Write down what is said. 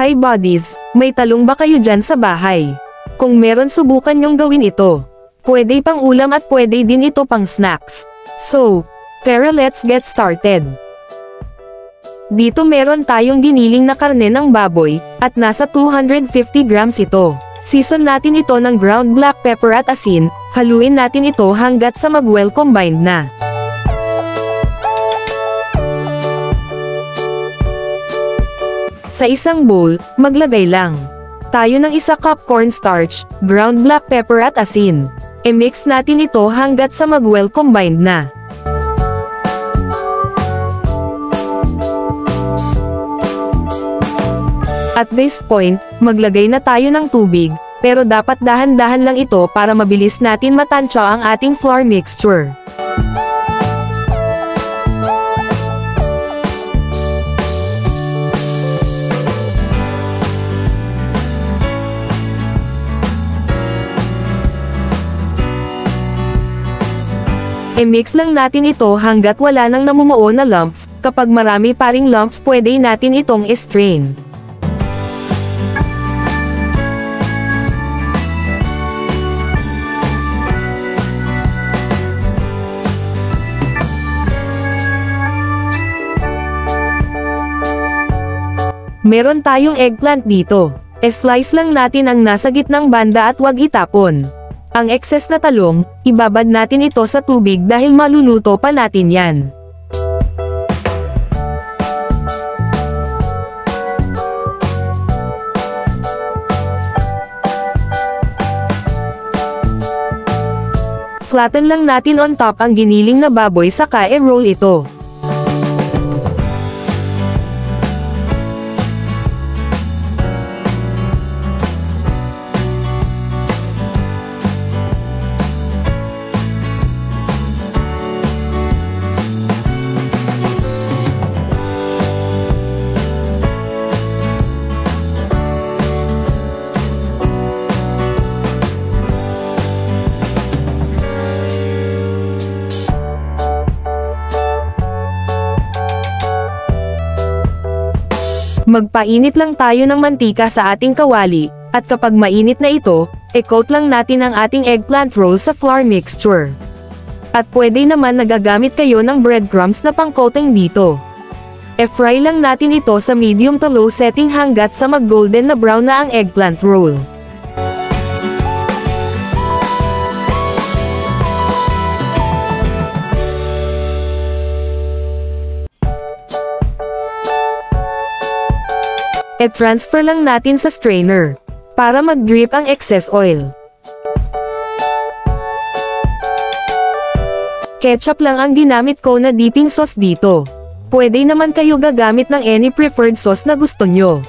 Hi buddies, may talong ba kayo dyan sa bahay? Kung meron, subukan nyong gawin ito. Pwede pang ulam at pwede din ito pang snacks. So, tara let's get started. Dito meron tayong giniling na karne ng baboy, at nasa 250 grams ito. Season natin ito ng ground black pepper at asin, haluin natin ito hanggat sa mag-well combined na. Sa isang bowl, maglagay lang tayo ng 1 cup cornstarch, ground black pepper at asin. I-mix natin ito hanggat sa mag-well combined na. At this point, maglagay na tayo ng tubig, pero dapat dahan-dahan lang ito para mabilis natin matansya ang ating flour mixture. I-mix lang natin ito hanggat wala nang namumuo na lumps. Kapag marami pa ring lumps, pwede natin itong i-strain. Meron tayong eggplant dito. I-slice lang natin ang nasa gitnang banda at wag itapon. Ang excess na talong, ibabad natin ito sa tubig dahil maluluto pa natin yan. Flatten lang natin on top ang giniling na baboy saka i-roll ito. Magpainit lang tayo ng mantika sa ating kawali, at kapag mainit na ito, i-coat lang natin ang ating eggplant roll sa flour mixture. At pwede naman nagagamit kayo ng breadcrumbs na pang-coating dito. I-fry lang natin ito sa medium to low setting hanggat sa mag-golden na brown na ang eggplant roll. I-transfer lang natin sa strainer, para mag-drip ang excess oil. Ketchup lang ang ginamit ko na dipping sauce dito. Pwede naman kayo gagamit ng any preferred sauce na gusto nyo.